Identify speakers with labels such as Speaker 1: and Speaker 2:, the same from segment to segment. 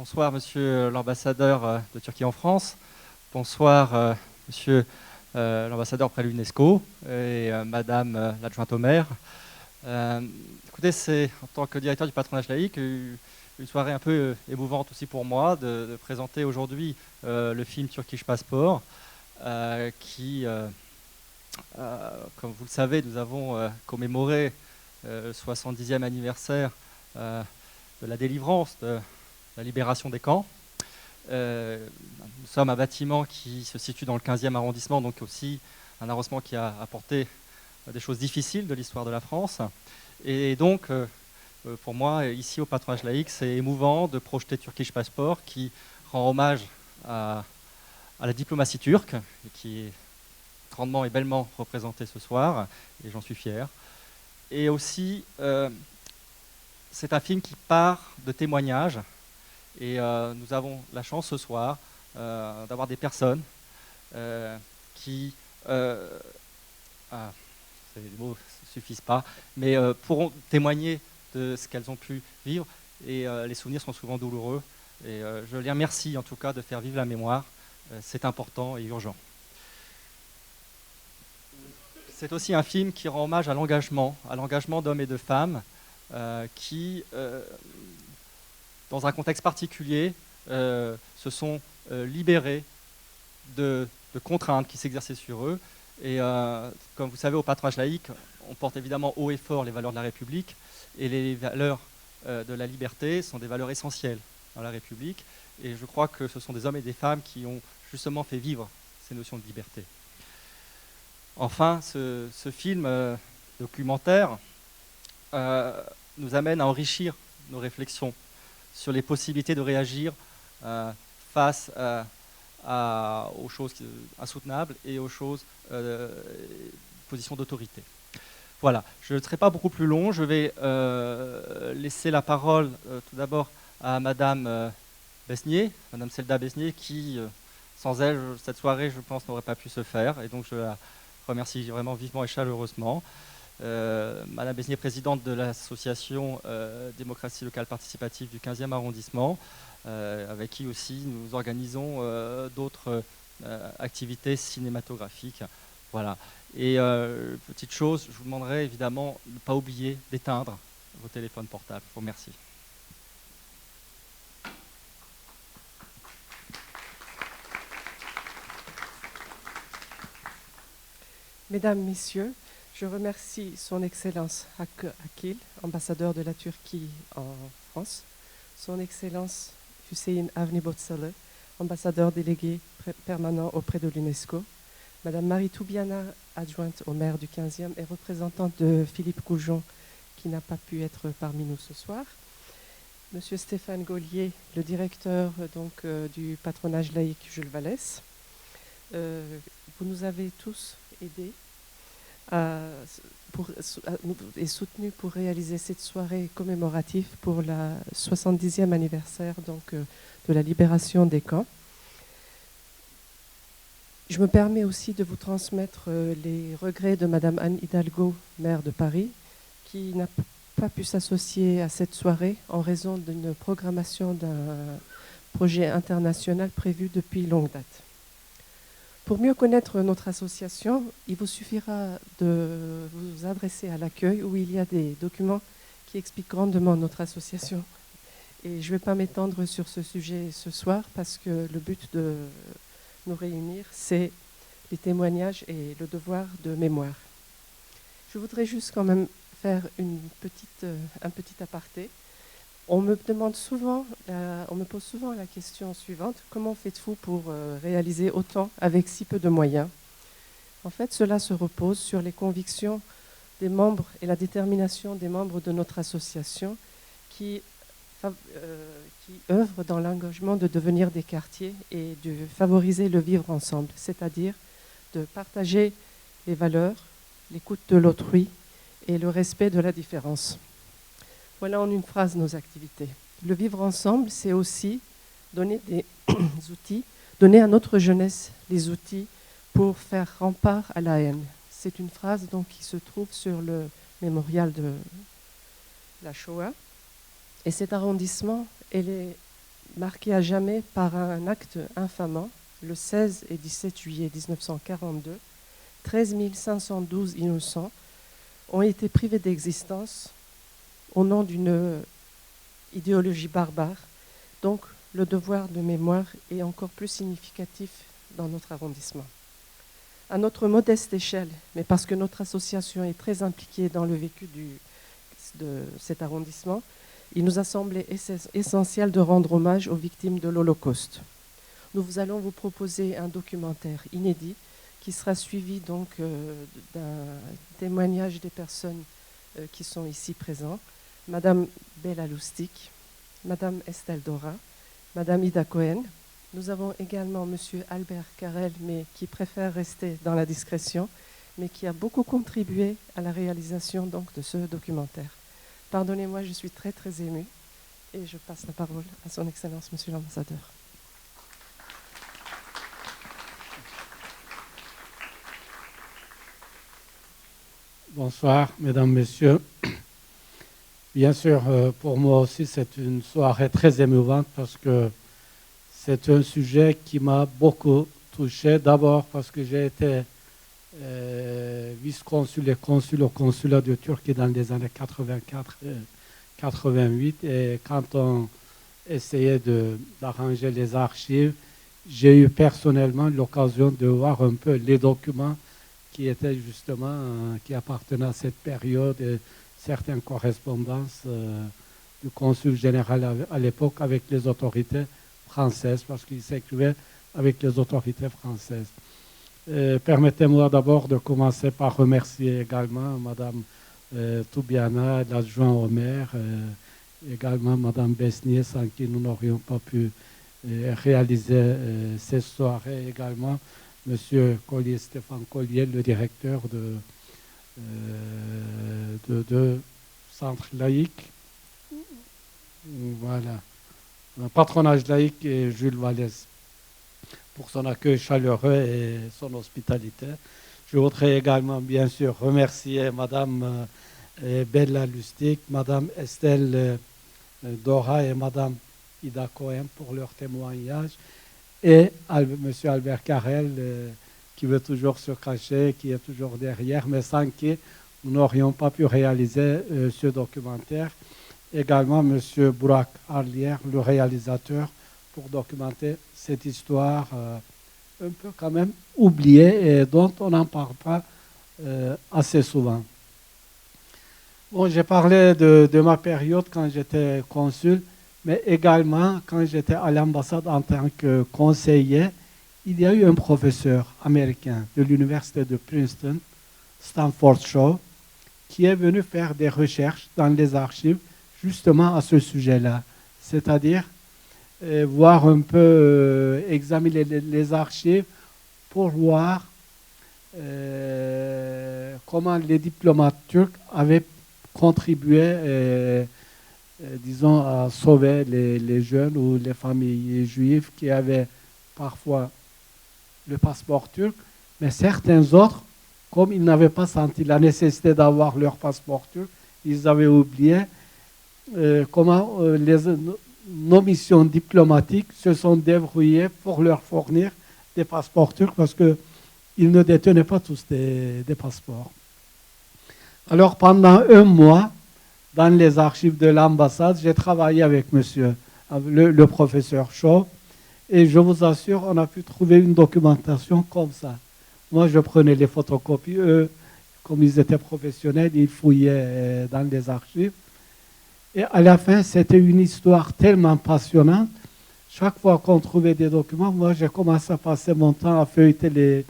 Speaker 1: Bonsoir, monsieur l'ambassadeur de Turquie en France. Bonsoir, monsieur l'ambassadeur auprès de l'UNESCO et madame l'adjointe au maire. Écoutez, c'est en tant que directeur du patronage laïque une soirée un peu émouvante aussi pour moi de présenter aujourd'hui le film Turkish Passport qui, comme vous le savez, nous avons commémoré le 70e anniversaire de la délivrance de la libération des camps. Nous sommes un bâtiment qui se situe dans le 15e arrondissement, donc aussi un arrondissement qui a apporté des choses difficiles de l'histoire de la France. Et donc, pour moi, ici au patronage laïque, c'est émouvant de projeter Turkish Passport qui rend hommage à la diplomatie turque, et qui est grandement et bellement représentée ce soir, et j'en suis fier. Et aussi, c'est un film qui part de témoignages. Et nous avons la chance ce soir d'avoir des personnes qui, les mots ne suffisent pas, mais pourront témoigner de ce qu'elles ont pu vivre. Et les souvenirs sont souvent douloureux. Et je les remercie en tout cas de faire vivre la mémoire. C'est important et urgent. C'est aussi un film qui rend hommage à l'engagement d'hommes et de femmes qui, dans un contexte particulier, se sont libérés de contraintes qui s'exerçaient sur eux. Et comme vous savez, au patronage laïque, on porte évidemment haut et fort les valeurs de la République, et les valeurs de la liberté sont des valeurs essentielles dans la République. Et je crois que ce sont des hommes et des femmes qui ont justement fait vivre ces notions de liberté. Enfin, ce film documentaire nous amène à enrichir nos réflexions sur les possibilités de réagir face aux choses insoutenables et aux choses positions d'autorité. Voilà, je ne serai pas beaucoup plus long, je vais laisser la parole tout d'abord à madame Besnier, madame Selda Besnier, qui, sans elle, cette soirée, je pense, n'aurait pas pu se faire, et donc je la remercie vraiment vivement et chaleureusement. Madame Besnier, présidente de l'association Démocratie locale participative du 15e arrondissement, avec qui aussi nous organisons d'autres activités cinématographiques. Voilà. Et petite chose, je vous demanderai évidemment de ne pas oublier d'éteindre vos téléphones portables. Je vous remercie.
Speaker 2: Mesdames, Messieurs, je remercie Son Excellence Akil, ambassadeur de la Turquie en France, Son Excellence Hüseyin Avni Botsale, ambassadeur délégué permanent auprès de l'UNESCO, Madame Marie Toubiana, adjointe au maire du 15e et représentante de Philippe Goujon, qui n'a pas pu être parmi nous ce soir, Monsieur Stéphane Gaulier, le directeur du patronage laïque Jules Vallès. Vous nous avez tous aidés et soutenus pour réaliser cette soirée commémorative pour le 70e anniversaire de la libération des camps. Je me permets aussi de vous transmettre les regrets de Madame Anne Hidalgo, maire de Paris, qui n'a pas pu s'associer à cette soirée en raison d'une programmation d'un projet international prévu depuis longue date. Pour mieux connaître notre association, il vous suffira de vous adresser à l'accueil où il y a des documents qui expliquent grandement notre association. Et je ne vais pas m'étendre sur ce sujet ce soir parce que le but de nous réunir, c'est les témoignages et le devoir de mémoire. Je voudrais juste quand même faire un petit aparté. On me pose souvent la question suivante: comment faites-vous pour réaliser autant avec si peu de moyens? En fait, cela se repose sur les convictions des membres et la détermination des membres de notre association qui œuvrent dans l'engagement de devenir des quartiers et de favoriser le vivre ensemble, c'est-à-dire de partager les valeurs, l'écoute de l'autrui et le respect de la différence. Voilà en une phrase nos activités. Le vivre ensemble, c'est aussi donner des outils, donner à notre jeunesse les outils pour faire rempart à la haine. C'est une phrase donc qui se trouve sur le mémorial de la Shoah. Et cet arrondissement est marqué à jamais par un acte infamant, le 16 et 17 juillet 1942, 13 512 innocents ont été privés d'existence au nom d'une idéologie barbare. Donc, le devoir de mémoire est encore plus significatif dans notre arrondissement. À notre modeste échelle, mais parce que notre association est très impliquée dans le vécu de cet arrondissement, il nous a semblé essentiel de rendre hommage aux victimes de l'Holocauste. Nous allons vous proposer un documentaire inédit qui sera suivi donc d'un témoignage des personnes qui sont ici présentes. Madame Bella Lustig, Madame Estelle Dora, Madame Ida Cohen. Nous avons également Monsieur Albert Carrel, mais qui préfère rester dans la discrétion, mais qui a beaucoup contribué à la réalisation donc, de ce documentaire. Pardonnez-moi, je suis très très émue et je passe la parole à son Excellence, Monsieur l'Ambassadeur.
Speaker 3: Bonsoir, mesdames, messieurs. Bien sûr, pour moi aussi, c'est une soirée très émouvante parce que c'est un sujet qui m'a beaucoup touché. D'abord parce que j'ai été vice-consul et consul au consulat de Turquie dans les années 84-88. Et quand on essayait d'arranger les archives, j'ai eu personnellement l'occasion de voir un peu les documents qui étaient justement, qui appartenaient à cette période et certaines correspondances du consul général à l'époque avec les autorités françaises, parce qu'il s'écrivait avec les autorités françaises. Permettez-moi d'abord de commencer par remercier également Madame Toubiana, l'adjoint au maire, également Madame Besnier, sans qui nous n'aurions pas pu réaliser ces soirées également. Monsieur Collier, Stéphane Collier, le directeur de Centre laïque. Voilà. Un patronage laïque et Jules Vallès pour son accueil chaleureux et son hospitalité. Je voudrais également, bien sûr, remercier Madame Bella Lustig, Madame Estelle Dora et Madame Ida Cohen pour leur témoignage. Et M. Albert Carrel, qui veut toujours se cacher, qui est toujours derrière, mais sans qui nous n'aurions pas pu réaliser ce documentaire. Également M. Burak Arlier, le réalisateur, pour documenter cette histoire un peu quand même oubliée et dont on n'en parle pas assez souvent. Bon, j'ai parlé de ma période quand j'étais consul, mais également, quand j'étais à l'ambassade en tant que conseiller, il y a eu un professeur américain de l'université de Princeton, Stanford Shaw, qui est venu faire des recherches dans les archives justement à ce sujet-là. C'est-à-dire voir un peu, examiner les archives pour voir comment les diplomates turcs avaient contribué disons, à sauver les jeunes ou les familles juives qui avaient parfois le passeport turc, mais certains autres, comme ils n'avaient pas senti la nécessité d'avoir leur passeport turc, ils avaient oublié comment nos missions diplomatiques se sont débrouillées pour leur fournir des passeports turcs parce qu'ils ne détenaient pas tous des passeports. Alors pendant un mois, dans les archives de l'ambassade, j'ai travaillé avec le professeur Shaw, et je vous assure, on a pu trouver une documentation comme ça. Moi, je prenais les photocopies, eux, comme ils étaient professionnels, ils fouillaient dans les archives. Et à la fin, c'était une histoire tellement passionnante. Chaque fois qu'on trouvait des documents, moi, j'ai commencé à passer mon temps à feuilleter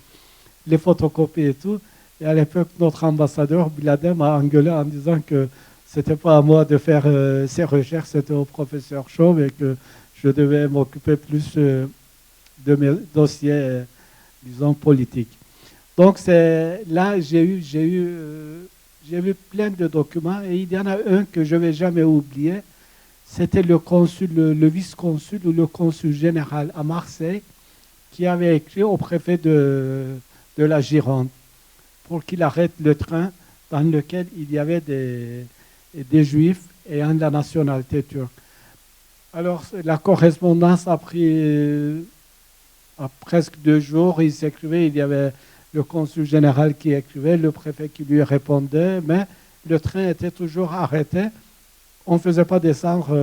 Speaker 3: les photocopies et tout. Et à l'époque, notre ambassadeur, Biladem, m'a engueulé en disant que c'était pas à moi de faire ces recherches, c'était au professeur Shaw et que je devais m'occuper plus de mes dossiers, disons, politiques. Donc là, j'ai eu plein de documents et il y en a un que je ne vais jamais oublier. C'était le vice-consul ou le consul général à Marseille qui avait écrit au préfet de la Gironde pour qu'il arrête le train dans lequel il y avait des Juifs ayant la nationalité turque. Alors, la correspondance a pris presque 2 jours. Il s'écrivait, il y avait le consul général qui écrivait, le préfet qui lui répondait, mais le train était toujours arrêté. On ne faisait pas descendre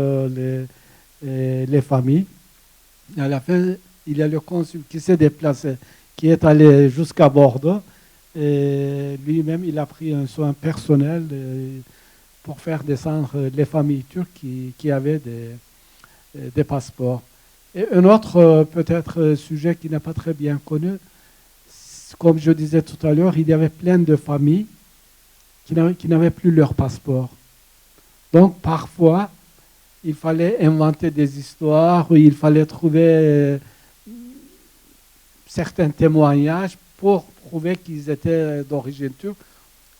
Speaker 3: les familles. Et à la fin, il y a le consul qui s'est déplacé, qui est allé jusqu'à Bordeaux. Et lui-même, il a pris un soin personnel pour faire descendre les familles turques qui avaient des passeports. Et un autre peut-être sujet qui n'est pas très bien connu, comme je disais tout à l'heure, il y avait plein de familles qui n'avaient plus leur passeport. Donc parfois, il fallait inventer des histoires, ou il fallait trouver certains témoignages pour prouver qu'ils étaient d'origine turque,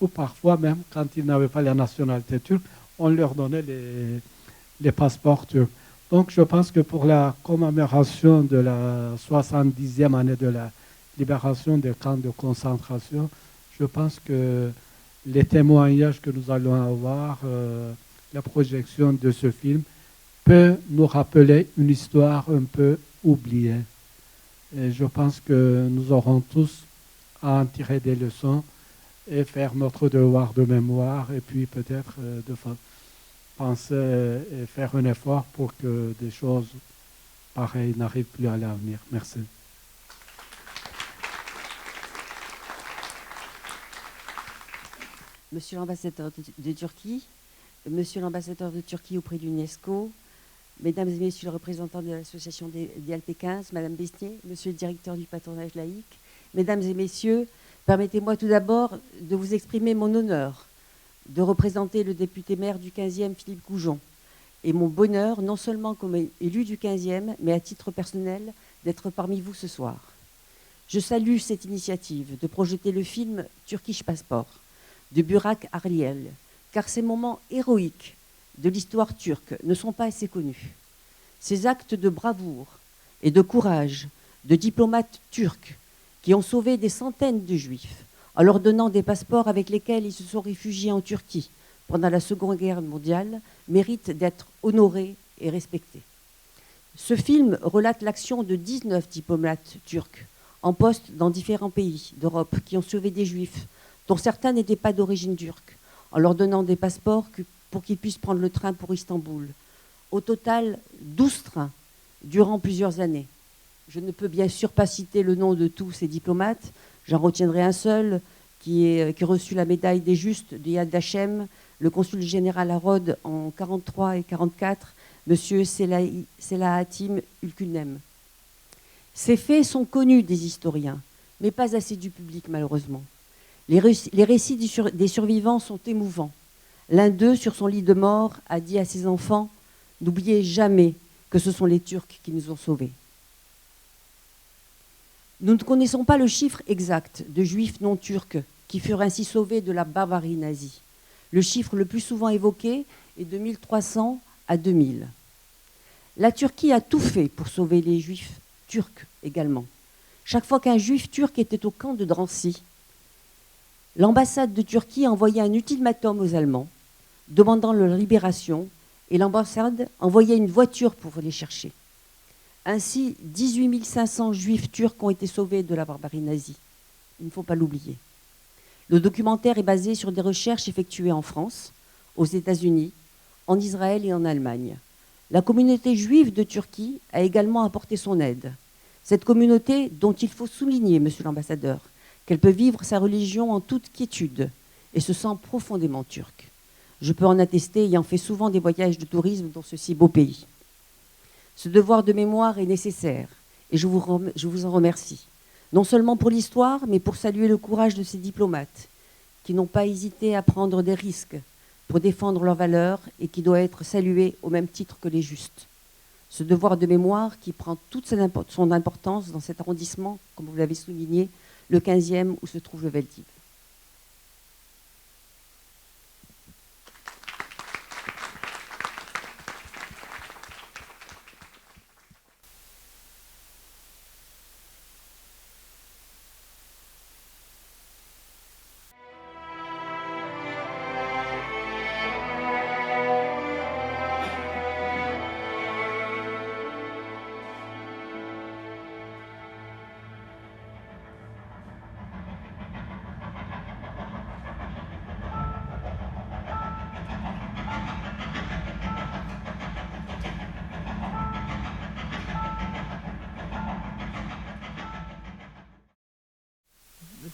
Speaker 3: ou parfois même, quand ils n'avaient pas la nationalité turque, on leur donnait les passeports turcs. Donc je pense que pour la commémoration de la 70e année de la libération des camps de concentration, je pense que les témoignages que nous allons avoir, la projection de ce film, peut nous rappeler une histoire un peu oubliée. Et je pense que nous aurons tous à en tirer des leçons et faire notre devoir de mémoire et puis peut-être de penser et faire un effort pour que des choses pareilles n'arrivent plus à l'avenir. Merci.
Speaker 4: Monsieur l'ambassadeur de Turquie, Monsieur l'ambassadeur de Turquie auprès de l'UNESCO, Mesdames et Messieurs les représentants de l'association des DLP15, Madame Besnier, Monsieur le directeur du patronage laïque, Mesdames et Messieurs, permettez-moi tout d'abord de vous exprimer mon honneur de représenter le député maire du 15e, Philippe Goujon, et mon bonheur, non seulement comme élu du 15e, mais à titre personnel, d'être parmi vous ce soir. Je salue cette initiative de projeter le film Turkish Passport de Burak Arliel, car ces moments héroïques de l'histoire turque ne sont pas assez connus. Ces actes de bravoure et de courage de diplomates turcs qui ont sauvé des centaines de juifs en leur donnant des passeports avec lesquels ils se sont réfugiés en Turquie pendant la Seconde Guerre mondiale méritent d'être honorés et respectés. Ce film relate l'action de 19 diplomates turcs en poste dans différents pays d'Europe qui ont sauvé des juifs dont certains n'étaient pas d'origine turque, en leur donnant des passeports pour qu'ils puissent prendre le train pour Istanbul. Au total, 12 trains durant plusieurs années. Je ne peux bien sûr pas citer le nom de tous ces diplomates. J'en retiendrai un seul qui a reçu la médaille des Justes de Yad Vashem, le consul général à Rhodes en 1943 et 1944, M. Selahattin Ülkünem. Ces faits sont connus des historiens, mais pas assez du public malheureusement. Les récits des survivants sont émouvants. L'un d'eux, sur son lit de mort, a dit à ses enfants « N'oubliez jamais que ce sont les Turcs qui nous ont sauvés ». Nous ne connaissons pas le chiffre exact de juifs non turcs qui furent ainsi sauvés de la barbarie nazie. Le chiffre le plus souvent évoqué est de 1300 à 2000. La Turquie a tout fait pour sauver les juifs turcs également. Chaque fois qu'un juif turc était au camp de Drancy, l'ambassade de Turquie envoyait un ultimatum aux Allemands, demandant leur libération, et l'ambassade envoyait une voiture pour les chercher. Ainsi, 18 500 juifs turcs ont été sauvés de la barbarie nazie. Il ne faut pas l'oublier. Le documentaire est basé sur des recherches effectuées en France, aux États-Unis, en Israël et en Allemagne. La communauté juive de Turquie a également apporté son aide. Cette communauté dont il faut souligner, monsieur l'ambassadeur, qu'elle peut vivre sa religion en toute quiétude et se sent profondément turque. Je peux en attester, ayant fait souvent des voyages de tourisme dans ce si beau pays. Ce devoir de mémoire est nécessaire et je vous en remercie. Non seulement pour l'histoire, mais pour saluer le courage de ces diplomates qui n'ont pas hésité à prendre des risques pour défendre leurs valeurs et qui doit être salué au même titre que les justes. Ce devoir de mémoire qui prend toute son importance dans cet arrondissement, comme vous l'avez souligné, le 15e où se trouve le Veldiv.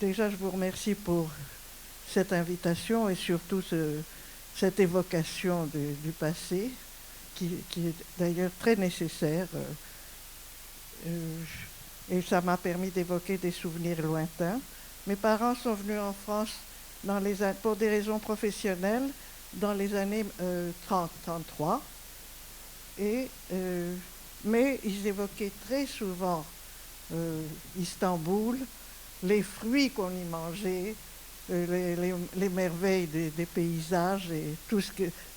Speaker 5: déjà, je vous remercie pour cette invitation et surtout cette évocation du passé, qui est d'ailleurs très nécessaire. Et ça m'a permis d'évoquer des souvenirs lointains. Mes parents sont venus en France pour des raisons professionnelles dans les années 30-33. Mais ils évoquaient très souvent Istanbul, les fruits qu'on y mangeait, les merveilles des paysages et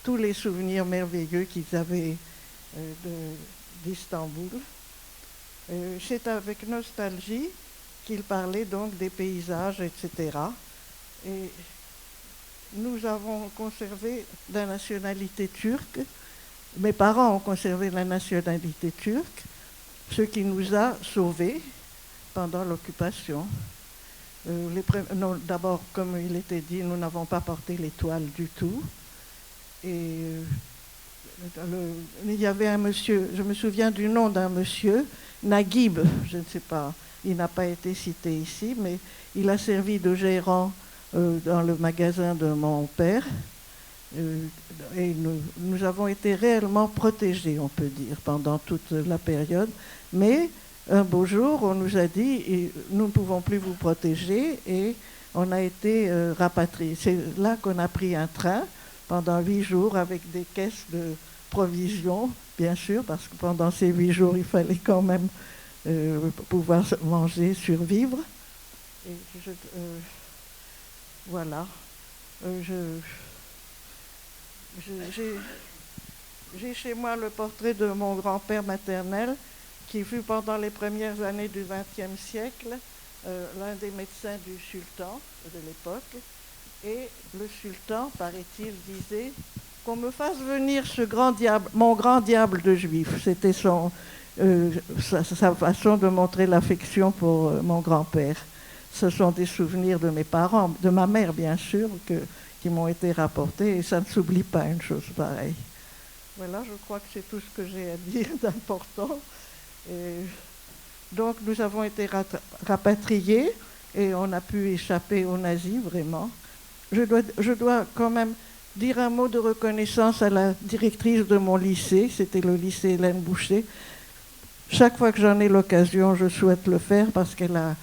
Speaker 5: tous les souvenirs merveilleux qu'ils avaient d'Istanbul. C'est avec nostalgie qu'ils parlaient donc des paysages, etc. Et nous avons conservé la nationalité turque. Mes parents ont conservé la nationalité turque, ce qui nous a sauvés pendant l'occupation. D'abord, comme il était dit, nous n'avons pas porté l'étoile du tout. Et il y avait un monsieur, je me souviens du nom d'un monsieur, Naguib, je ne sais pas, il n'a pas été cité ici, mais il a servi de gérant dans le magasin de mon père. Et nous avons été réellement protégés, on peut dire, pendant toute la période. Mais un beau jour, on nous a dit, nous ne pouvons plus vous protéger, et on a été rapatriés. C'est là qu'on a pris un train pendant 8 jours avec des caisses de provisions, bien sûr, parce que pendant ces 8 jours, il fallait quand même pouvoir manger, survivre. Et voilà. J'ai chez moi le portrait de mon grand-père maternel, qui fut pendant les premières années du XXe siècle l'un des médecins du sultan de l'époque. Et le sultan, paraît-il, disait qu'on me fasse venir mon grand diable de juif. C'était sa façon de montrer l'affection pour mon grand-père. Ce sont des souvenirs de mes parents, de ma mère bien sûr, qui m'ont été rapportés, et ça ne s'oublie pas une chose pareille. Voilà, je crois que c'est tout ce que j'ai à dire d'important. Donc nous avons été rapatriés et on a pu échapper aux nazis, vraiment. Je dois quand même dire un mot de reconnaissance à la directrice de mon lycée, c'était le lycée Hélène Boucher. Chaque fois que j'en ai l'occasion, je souhaite le faire parce qu'elle a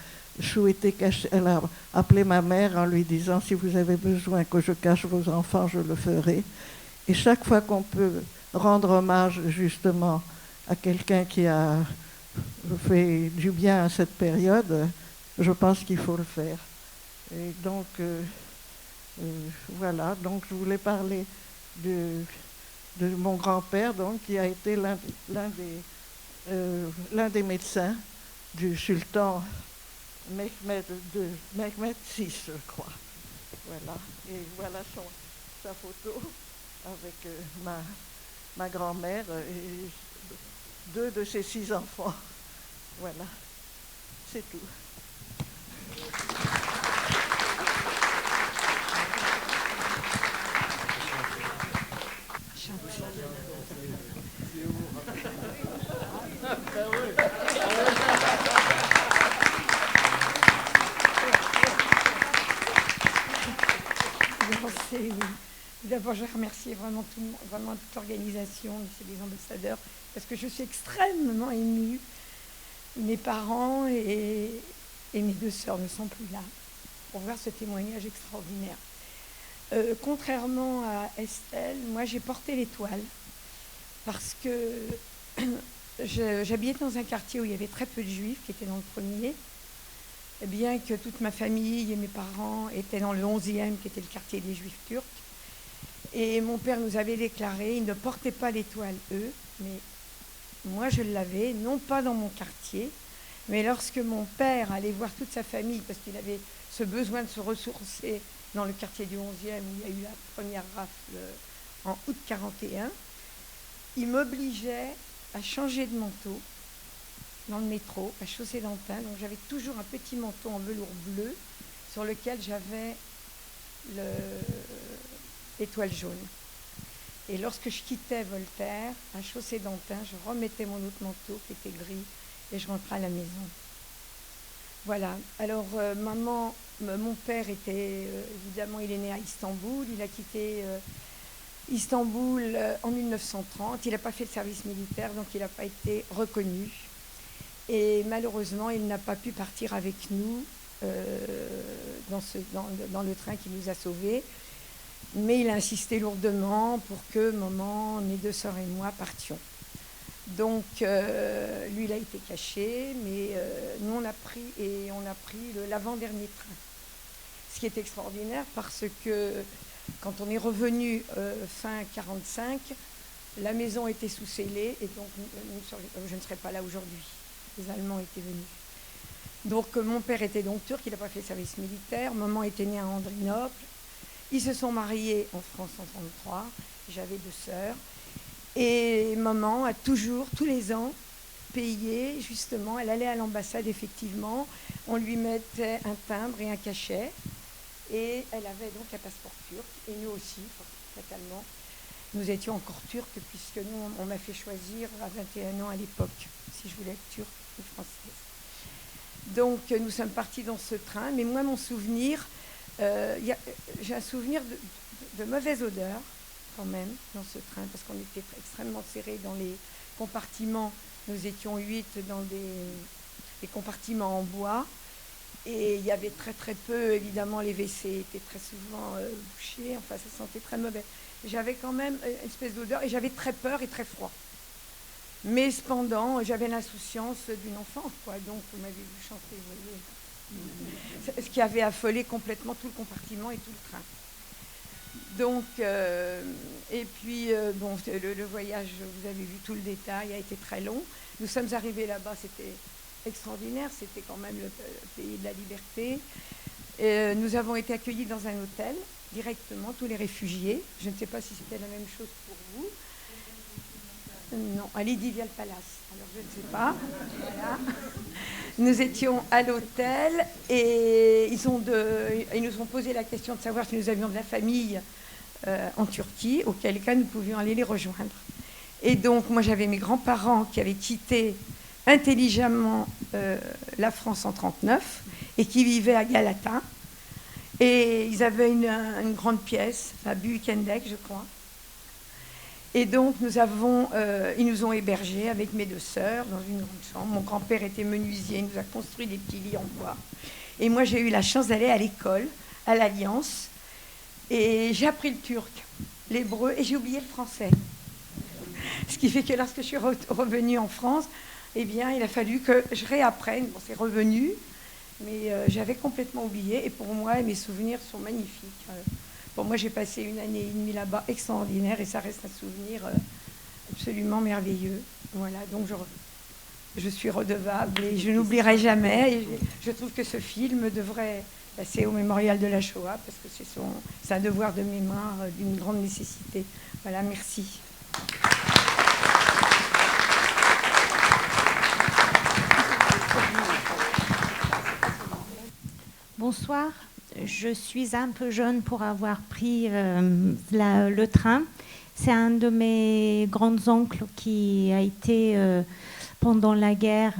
Speaker 5: elle a appelé ma mère en lui disant « Si vous avez besoin que je cache vos enfants, je le ferai ». Et chaque fois qu'on peut rendre hommage justement à quelqu'un qui a fait du bien à cette période, je pense qu'il faut le faire. Et donc, voilà, donc je voulais parler de mon grand-père, donc, qui a été l'un des médecins du sultan Mehmed VI, je crois. Voilà. Et voilà sa photo avec ma grand-mère et 2 de ses 6 enfants. Voilà. C'est tout.
Speaker 6: D'abord, je remercie vraiment toute l'organisation, les ambassadeurs, parce que je suis extrêmement émue. Mes parents et mes 2 sœurs ne sont plus là pour voir ce témoignage extraordinaire. Contrairement à Estelle, moi j'ai porté l'étoile parce que j'habitais dans un quartier où il y avait très peu de juifs qui étaient dans le premier, bien que toute ma famille et mes parents étaient dans le 11e qui était le quartier des juifs turcs. Et mon père nous avait déclaré, ils ne portaient pas l'étoile eux, mais moi je l'avais, non pas dans mon quartier, mais lorsque mon père allait voir toute sa famille, parce qu'il avait ce besoin de se ressourcer dans le quartier du 11e où il y a eu la première rafle en août 41, il m'obligeait à changer de manteau dans le métro, à Chaussée d'Antin. Donc j'avais toujours un petit manteau en velours bleu sur lequel j'avais l'étoile jaune. Et lorsque je quittais Voltaire, à Chaussée d'Antin, je remettais mon autre manteau qui était gris et je rentrais à la maison. Voilà. Alors, maman mon père était, évidemment, il est né à Istanbul, il a quitté Istanbul en 1930, il n'a pas fait de service militaire, donc il n'a pas été reconnu. Et malheureusement, il n'a pas pu partir avec nous dans le train qui nous a sauvés. Mais il a insisté lourdement pour que maman, mes 2 sœurs et moi partions. Donc, lui, il a été caché, mais nous, on a pris l'avant-dernier train. Ce qui est extraordinaire parce que quand on est revenu fin 1945, la maison était sous scellée et donc je ne serais pas là aujourd'hui. Les Allemands étaient venus. Donc, mon père était donc turc, il n'a pas fait service militaire. Maman était née à Andrinople. Ils se sont mariés en France en 1933. J'avais 2 sœurs. Et maman a toujours, tous les ans, payé, justement. Elle allait à l'ambassade, effectivement. On lui mettait un timbre et un cachet. Et elle avait donc un passeport turc. Et nous aussi, fatalement. Nous étions encore turcs, puisque nous, on m'a fait choisir à 21 ans à l'époque, si je voulais être turque ou française. Donc, nous sommes partis dans ce train. Mais moi, mon souvenir, j'ai un souvenir de mauvaise odeur, quand même, dans ce train, parce qu'on était extrêmement serrés dans les compartiments. Nous étions 8 dans des compartiments en bois. Et il y avait très très peu, évidemment, les WC étaient très souvent bouchés. Enfin, ça sentait très mauvais. J'avais quand même une espèce d'odeur et j'avais très peur et très froid. Mais cependant, j'avais l'insouciance d'une enfant, quoi. Donc, vous m'avez vu chanter, vous voyez. Ce qui avait affolé complètement tout le compartiment et tout le train. Donc, et puis, bon, le voyage, vous avez vu tout le détail, a été très long. Nous sommes arrivés là-bas, c'était extraordinaire, c'était quand même le pays de la liberté. Nous avons été accueillis dans un hôtel, directement, tous les réfugiés. Je ne sais pas si c'était la même chose pour vous. Non, à l'Idivial Palace, alors je ne sais pas. Voilà. Nous étions à l'hôtel et ils nous ont posé la question de savoir si nous avions de la famille en Turquie, auquel cas nous pouvions aller les rejoindre. Et donc, moi, j'avais mes grands-parents qui avaient quitté intelligemment la France en 1939 et qui vivaient à Galata. Et ils avaient une grande pièce, à Buikendek, je crois. Et donc, ils nous ont hébergés avec mes 2 sœurs dans une grande chambre. Mon grand-père était menuisier, il nous a construit des petits lits en bois. Et moi, j'ai eu la chance d'aller à l'école, à l'Alliance. Et j'ai appris le turc, l'hébreu, et j'ai oublié le français. Ce qui fait que lorsque je suis revenue en France, eh bien, il a fallu que je réapprenne. Bon, c'est revenu, mais j'avais complètement oublié. Et pour moi, mes souvenirs sont magnifiques. Pour moi, j'ai passé 1 année et demie là-bas extraordinaire et ça reste un souvenir absolument merveilleux. Voilà, donc je suis redevable et je n'oublierai jamais. Et je trouve que ce film devrait passer au mémorial de la Shoah parce que c'est un devoir de mémoire d'une grande nécessité. Voilà, merci.
Speaker 7: Bonsoir, je suis un peu jeune pour avoir pris le train. C'est un de mes grands-oncles qui a été pendant la guerre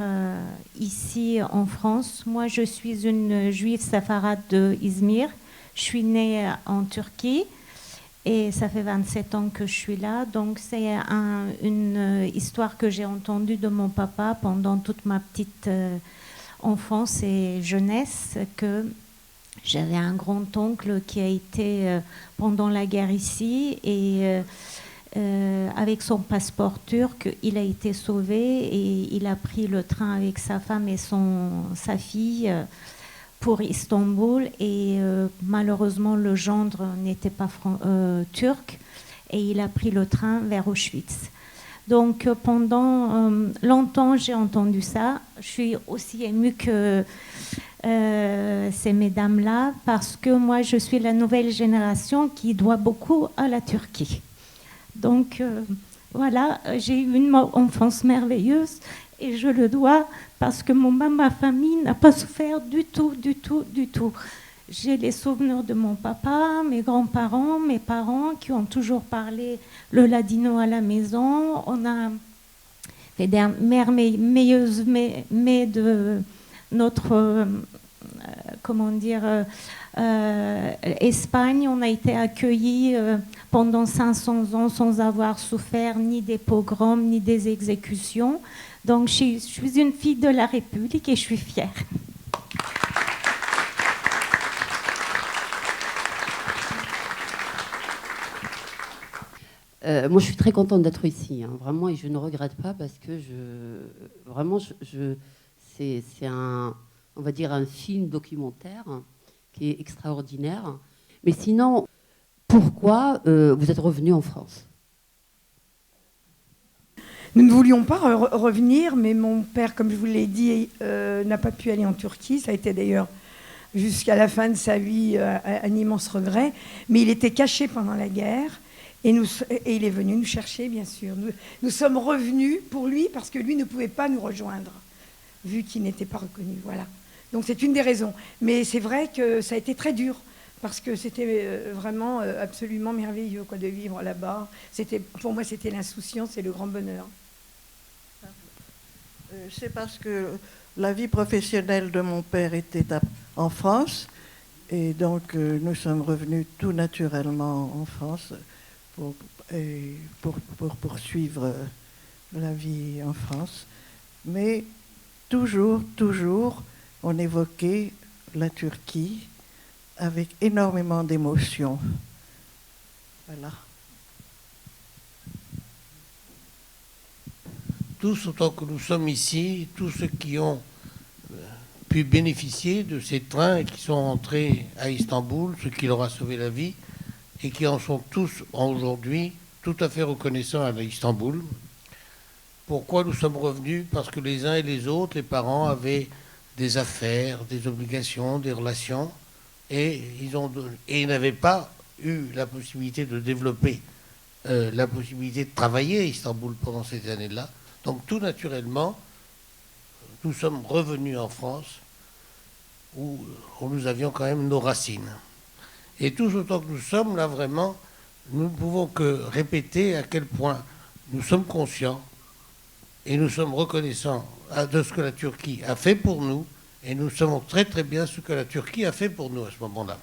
Speaker 7: ici en France. Moi, je suis une juive séfarade de Izmir. Je suis née en Turquie et ça fait 27 ans que je suis là. Donc, c'est une histoire que j'ai entendue de mon papa pendant toute ma petite enfance et jeunesse, que j'avais un grand-oncle qui a été pendant la guerre ici et avec son passeport turc, il a été sauvé et il a pris le train avec sa femme et sa fille pour Istanbul et malheureusement le gendre n'était pas turc et il a pris le train vers Auschwitz. Donc pendant longtemps j'ai entendu ça. Je suis aussi émue que ces mesdames-là parce que moi je suis la nouvelle génération qui doit beaucoup à la Turquie. Donc voilà, j'ai eu une enfance merveilleuse et je le dois parce que ma famille n'a pas souffert du tout. J'ai les souvenirs de mon papa, mes grands-parents, mes parents qui ont toujours parlé le ladino à la maison. On a fait des merveilleuses mais de notre comment dire, Espagne, on a été accueillis pendant 500 ans sans avoir souffert ni des pogroms ni des exécutions. Donc je suis une fille de la République et je suis fière.
Speaker 8: Moi, je suis très contente d'être ici, hein, vraiment, et je ne regrette pas parce que c'est on va dire, un film documentaire qui est extraordinaire. Mais sinon, pourquoi vous êtes revenu en France ?
Speaker 6: Nous ne voulions pas revenir, mais mon père, comme je vous l'ai dit, n'a pas pu aller en Turquie. Ça a été d'ailleurs jusqu'à la fin de sa vie un immense regret. Mais il était caché pendant la guerre et il est venu nous chercher, bien sûr. Nous sommes revenus pour lui parce que lui ne pouvait pas nous rejoindre, vu qu'il n'était pas reconnu. Voilà. Donc c'est une des raisons. Mais c'est vrai que ça a été très dur parce que c'était vraiment absolument merveilleux quoi, de vivre là-bas. Pour moi, c'était l'insouciance et le grand bonheur.
Speaker 5: C'est parce que la vie professionnelle de mon père était en France et donc nous sommes revenus tout naturellement en France pour poursuivre la vie en France. Mais toujours, on évoquait la Turquie avec énormément d'émotion. Voilà.
Speaker 9: Tous, autant que nous sommes ici, tous ceux qui ont pu bénéficier de ces trains et qui sont entrés à Istanbul, ce qui leur a sauvé la vie, et qui en sont tous aujourd'hui tout à fait reconnaissants à Istanbul. Pourquoi nous sommes revenus ? Parce que les uns et les autres, les parents avaient des affaires, des obligations, des relations, et ils n'avaient pas eu la possibilité de développer la possibilité de travailler à Istanbul pendant ces années-là. Donc tout naturellement, nous sommes revenus en France où nous avions quand même nos racines. Et tous autant que nous sommes là vraiment, nous ne pouvons que répéter à quel point nous sommes conscients et nous sommes reconnaissants de ce que la Turquie a fait pour nous, et nous savons très très bien ce que la Turquie a fait pour nous à ce moment-là.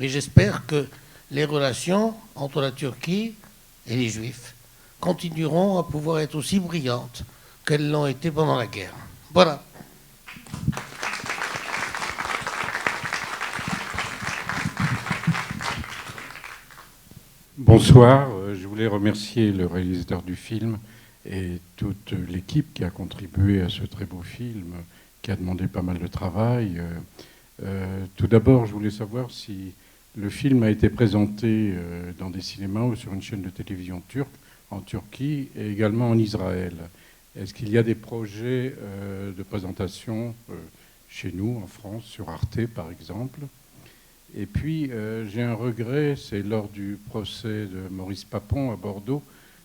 Speaker 9: Et j'espère que les relations entre la Turquie et les Juifs continueront à pouvoir être aussi brillantes qu'elles l'ont été pendant la guerre. Voilà.
Speaker 10: Bonsoir, je voulais remercier le réalisateur du film et toute l'équipe qui a contribué à ce très beau film, qui a demandé pas mal de travail. Tout d'abord, je voulais savoir si le film a été présenté dans des cinémas ou sur une chaîne de télévision turque, en Turquie et également en Israël. Est-ce qu'il y a des projets de présentation chez nous, en France, sur Arte par exemple ? Et puis, j'ai un regret, c'est lors du procès de Maurice Papon à Bordeaux,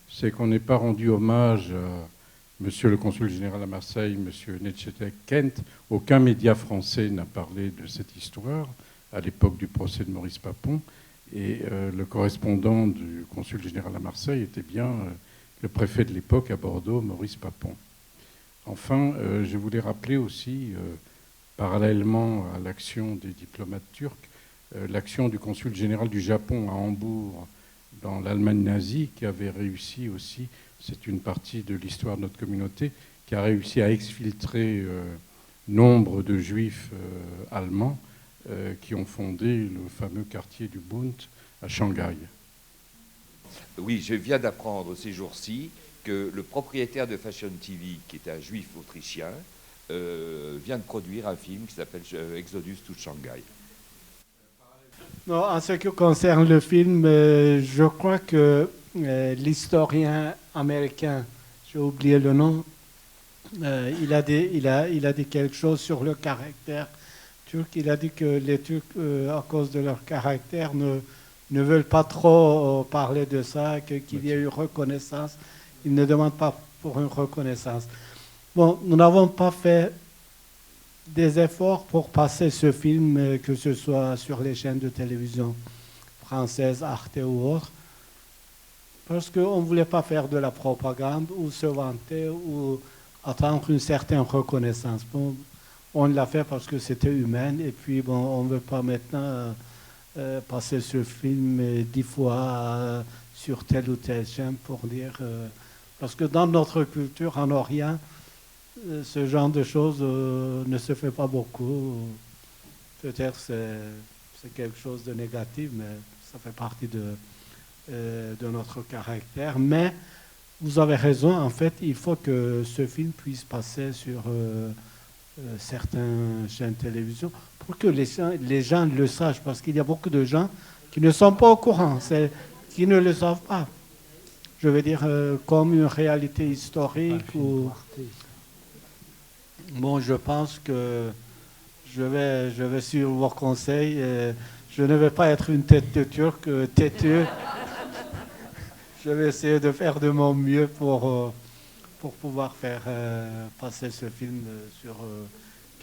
Speaker 10: c'est qu'on n'ait pas rendu hommage à Monsieur le consul général à Marseille, Monsieur Necdet Kent. Aucun média français n'a parlé de cette histoire à l'époque du procès de Maurice Papon. Et le correspondant du consul général à Marseille était bien le préfet de l'époque à Bordeaux, Maurice Papon. Enfin, je voulais rappeler aussi, parallèlement à l'action des diplomates turcs, l'action du consul général du Japon à Hambourg, dans l'Allemagne nazie, qui avait réussi aussi, c'est une partie de l'histoire de notre communauté, qui a réussi à exfiltrer nombre de juifs allemands qui ont fondé le fameux quartier du Bund à Shanghai.
Speaker 11: Oui, je viens d'apprendre ces jours-ci que le propriétaire de Fashion TV, qui est un juif autrichien, vient de produire un film qui s'appelle Exodus to Shanghai.
Speaker 3: Non, en ce qui concerne le film, je crois que l'historien américain, j'ai oublié le nom, il a dit quelque chose sur le caractère turc. Il a dit que les Turcs, à cause de leur caractère, ne veulent pas trop parler de ça, qu'il y ait eu reconnaissance. Ils ne demandent pas pour une reconnaissance. Bon, nous n'avons pas fait des efforts pour passer ce film, que ce soit sur les chaînes de télévision françaises, Arte ou autres, parce qu'on ne voulait pas faire de la propagande ou se vanter ou attendre une certaine reconnaissance. Bon, On l'a fait parce que c'était humain. Et puis, bon, on ne veut pas maintenant passer ce film 10 fois sur telle ou telle chaîne pour dire... parce que dans notre culture en Orient, ce genre de choses ne se fait pas beaucoup. Peut-être c'est quelque chose de négatif, mais ça fait partie de notre caractère. Mais vous avez raison, en fait, il faut que ce film puisse passer sur certaines chaînes de télévision pour que les gens le sachent, parce qu'il y a beaucoup de gens qui ne sont pas au courant, qui ne le savent pas. Je veux dire, comme une réalité historique. Bon, je pense que je vais suivre vos conseils. Je ne vais pas être une tête de turc têtue. Je vais essayer de faire de mon mieux pour pouvoir faire passer ce film sur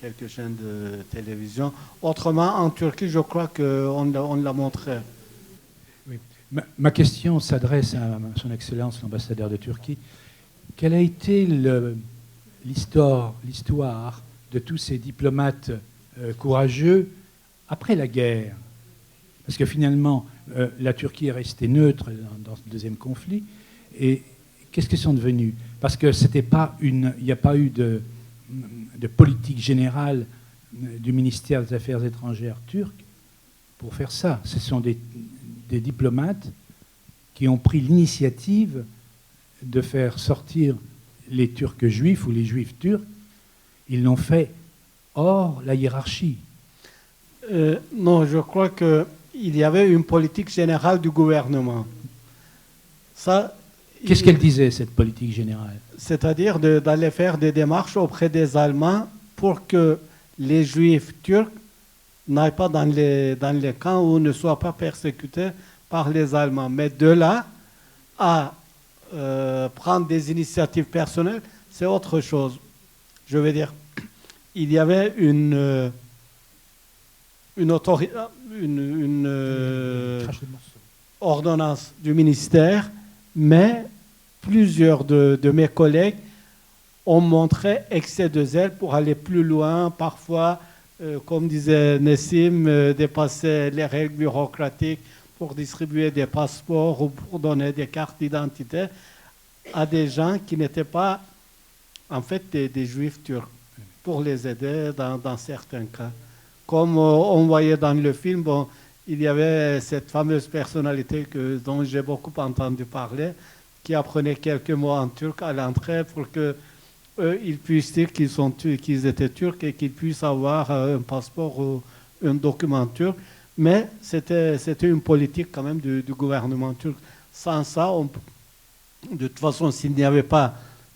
Speaker 3: quelques chaînes de télévision. Autrement, en Turquie, je crois qu'on l'a montré.
Speaker 12: Oui. Ma question s'adresse à son Excellence l'ambassadeur de Turquie. Quelle a été l'histoire de tous ces diplomates courageux après la guerre? Parce que finalement, la Turquie est restée neutre dans ce deuxième conflit. Et qu'est-ce qu'ils sont devenus? Parce que il n'y a pas eu de politique générale du ministère des Affaires étrangères turc pour faire ça. Ce sont des diplomates qui ont pris l'initiative de faire sortir les Turcs juifs ou les Juifs turcs. Ils l'ont fait hors la hiérarchie.
Speaker 3: Non, je crois qu'il y avait une politique générale du gouvernement.
Speaker 12: Qu'est-ce qu'elle disait, cette politique générale?
Speaker 3: C'est-à-dire d'aller faire des démarches auprès des Allemands pour que les Juifs turcs n'aillent pas dans les camps ou ne soient pas persécutés par les Allemands. Mais de là à prendre des initiatives personnelles, c'est autre chose. Je veux dire, il y avait une ordonnance du ministère, mais plusieurs de mes collègues ont montré excès de zèle pour aller plus loin, parfois, comme disait Nessim, dépasser les règles bureaucratiques pour distribuer des passeports ou pour donner des cartes d'identité à des gens qui n'étaient pas, en fait, des Juifs turcs, pour les aider dans certains cas. Comme on voyait dans le film, bon, il y avait cette fameuse personnalité dont j'ai beaucoup entendu parler, qui apprenait quelques mots en turc à l'entrée pour qu'eux, ils puissent dire qu'ils étaient turcs et qu'ils puissent avoir un passeport ou un document turc. Mais c'était une politique quand même du gouvernement turc. Sans ça, de toute façon, s'il n'y avait pas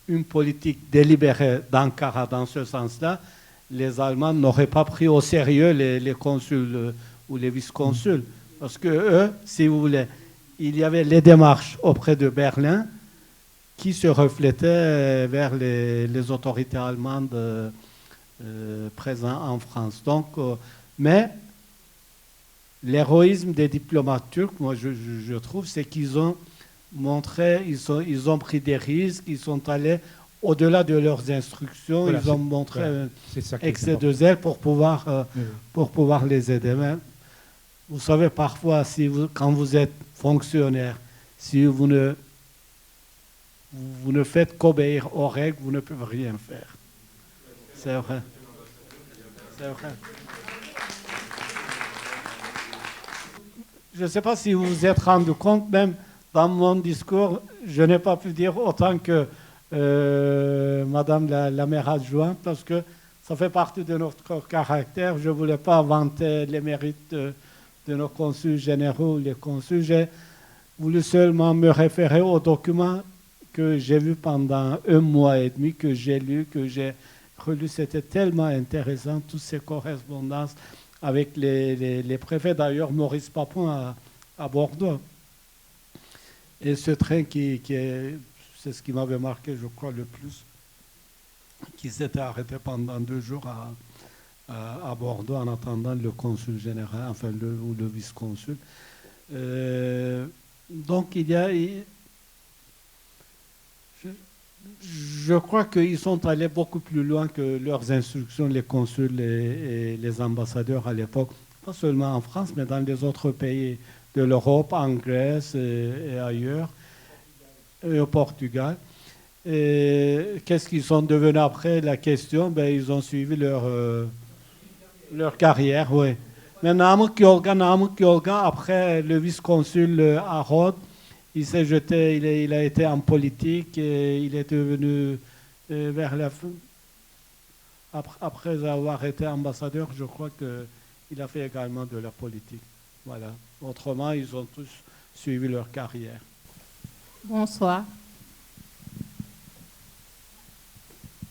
Speaker 3: une politique délibérée d'Ankara dans ce sens-là, les Allemands n'auraient pas pris au sérieux les consuls ou les vice-consuls. Parce que eux, si vous voulez, il y avait les démarches auprès de Berlin qui se reflétaient vers les autorités allemandes présentes en France. Donc, mais l'héroïsme des diplomates turcs, moi je trouve, c'est qu'ils ont montré, ils ont pris des risques, ils sont allés au-delà de leurs instructions, voilà, ils ont montré un excès de zèle pour pouvoir les aider. Mais vous savez, parfois, quand vous êtes fonctionnaire, si vous ne faites qu'obéir aux règles, vous ne pouvez rien faire. C'est vrai. C'est vrai. Je ne sais pas si vous vous êtes rendu compte, même dans mon discours, je n'ai pas pu dire autant que Madame la maire adjointe, parce que ça fait partie de notre caractère. Je ne voulais pas vanter les mérites de nos consuls généraux, les consuls. J'ai voulu seulement me référer aux documents que j'ai vus pendant 1 mois et demi, que j'ai lus, que j'ai relus. C'était tellement intéressant, toutes ces correspondances avec les préfets, d'ailleurs Maurice Papon à Bordeaux. Et ce train c'est ce qui m'avait marqué, je crois, le plus, qui s'était arrêté pendant 2 jours à Bordeaux en attendant le consul général, enfin ou le vice-consul. Donc Je crois qu'ils sont allés beaucoup plus loin que leurs instructions, les consuls et les ambassadeurs à l'époque, pas seulement en France, mais dans les autres pays de l'Europe, en Grèce et ailleurs, et au Portugal. Et qu'est-ce qu'ils sont devenus après? La question, ben, ils ont suivi leur carrière, oui. Mais Namık Yolga, après le vice-consul à Rhodes, il s'est jeté, il a été en politique et il est devenu vers la fin. Après avoir été ambassadeur, je crois qu'il a fait également de la politique. Voilà. Autrement, ils ont tous suivi leur carrière.
Speaker 13: Bonsoir.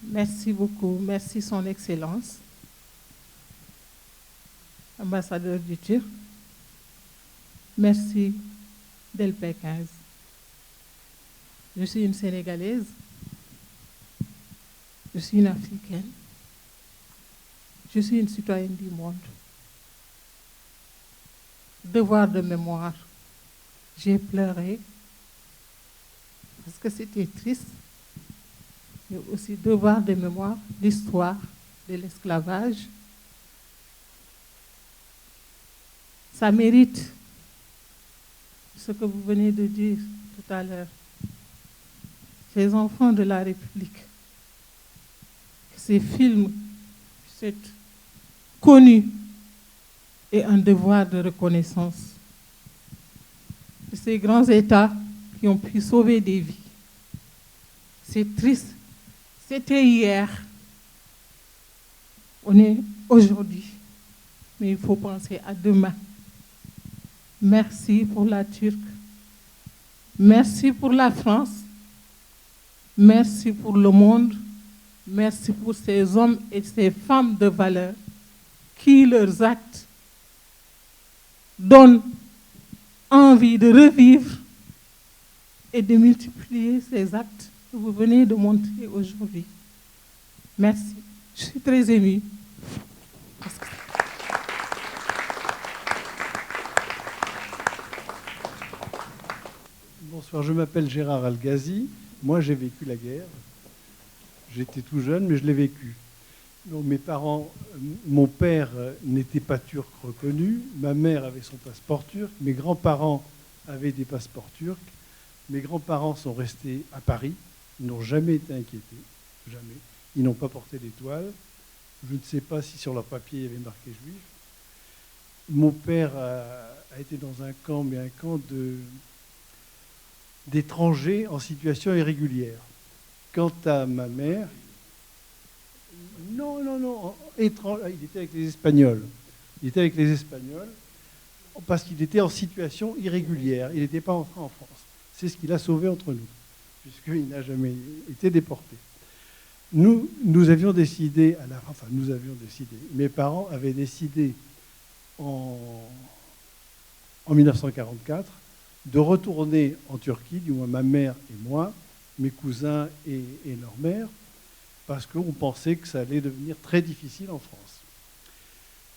Speaker 13: Merci beaucoup. Merci Son Excellence, ambassadeur du Turc. Merci d'LP15. Je suis une Sénégalaise. Je suis une Africaine. Je suis une citoyenne du monde. Devoir de mémoire. J'ai pleuré parce que c'était triste. Mais aussi devoir de mémoire, l'histoire de l'esclavage. Ça mérite ce que vous venez de dire tout à l'heure. Ces enfants de la République, que ces films puissent être connus et un devoir de reconnaissance de ces grands États qui ont pu sauver des vies. C'est triste. C'était hier. On est aujourd'hui. Mais il faut penser à demain. Merci pour la Turquie. Merci pour la France. Merci pour le monde. Merci pour ces hommes et ces femmes de valeur qui, leurs actes, donnent envie de revivre et de multiplier ces actes que vous venez de montrer aujourd'hui. Merci. Je suis très émue.
Speaker 3: Bonsoir, je m'appelle Gérard Algazi. Moi, j'ai vécu la guerre. J'étais tout jeune, mais je l'ai vécu. Donc, mes parents, mon père n'était pas turc reconnu, ma mère avait son passeport turc, mes grands-parents avaient des passeports turcs. Mes grands-parents sont restés à Paris, ils n'ont jamais été inquiétés, jamais. Ils n'ont pas porté d'étoile. Je ne sais pas si sur leur papier il y avait marqué juif. Mon père a été dans un camp, mais un camp d'étrangers en situation irrégulière. Quant à ma mère, non, il était avec les Espagnols. Il était avec les Espagnols parce qu'il était en situation irrégulière. Il n'était pas entré en France. C'est ce qu'il a sauvé entre nous, puisqu'il n'a jamais été déporté. Nous avions décidé, mes parents avaient décidé en 1944 de retourner en Turquie, du moins ma mère et moi, mes cousins et leur mère, parce qu'on pensait que ça allait devenir très difficile en France.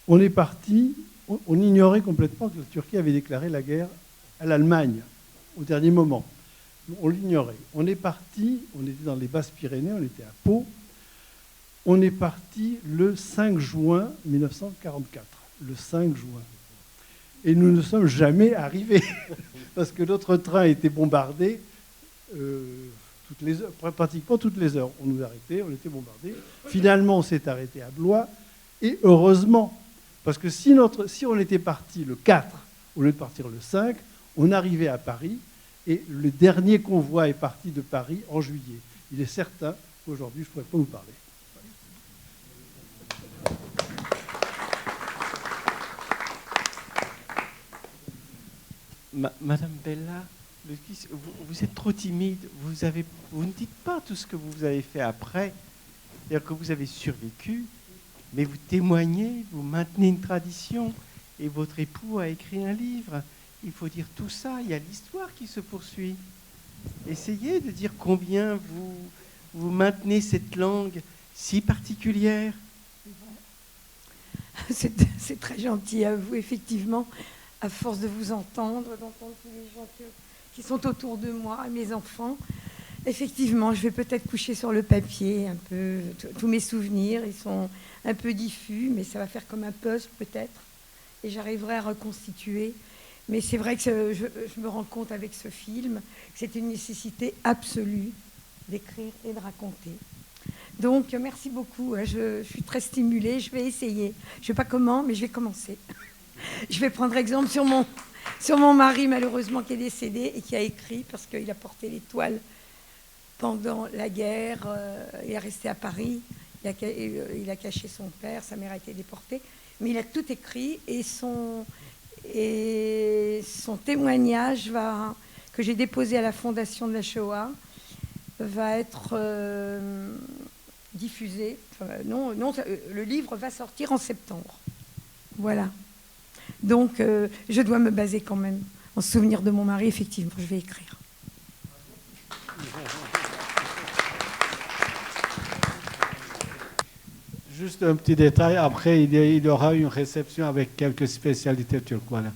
Speaker 3: On est parti, on ignorait complètement que la Turquie avait déclaré la guerre à l'Allemagne au dernier moment. On l'ignorait. On est parti, on était dans les Basses-Pyrénées, on était à Pau. On est parti le 5 juin 1944, le 5 juin. Et nous ne sommes jamais arrivés, parce que notre train était bombardé pratiquement toutes les heures. On nous arrêtait, on était bombardés. Finalement, on s'est arrêté à Blois, et heureusement, parce que si on était parti le 4 au lieu de partir le 5, on arrivait à Paris, et le dernier convoi est parti de Paris en juillet. Il est certain qu'aujourd'hui, je ne pourrais pas vous parler.
Speaker 14: Madame Bella, vous êtes trop timide. Vous ne dites pas tout ce que vous avez fait après. C'est-à-dire que vous avez survécu, mais vous témoignez, vous maintenez une tradition, et votre époux a écrit un livre. Il faut dire tout ça, il y a l'histoire qui se poursuit. Essayez de dire combien vous maintenez cette langue si particulière.
Speaker 6: C'est très gentil à vous, effectivement. À force de vous entendre, d'entendre tous les gens qui sont autour de moi, mes enfants, Effectivement, je vais peut-être coucher sur le papier un peu tous mes souvenirs. Ils sont un peu diffus, mais ça va faire comme un puzzle peut-être. Et j'arriverai à reconstituer. Mais c'est vrai que je me rends compte avec ce film que c'est une nécessité absolue d'écrire et de raconter. Donc, merci beaucoup. Je suis très stimulée. Je vais essayer. Je ne sais pas comment, mais je vais commencer. Je vais prendre exemple sur mon mari, malheureusement, qui est décédé et qui a écrit parce qu'il a porté l'étoile pendant la guerre. Il est resté à Paris. Il a caché son père. Sa mère a été déportée. Mais il a tout écrit et son témoignage que j'ai déposé à la Fondation de la Shoah va être diffusé. Le livre va sortir en septembre. Voilà. Donc, je dois me baser quand même en souvenir de mon mari. Effectivement, je vais écrire.
Speaker 3: Juste un petit détail, après il y aura une réception avec quelques spécialités turques. Voilà.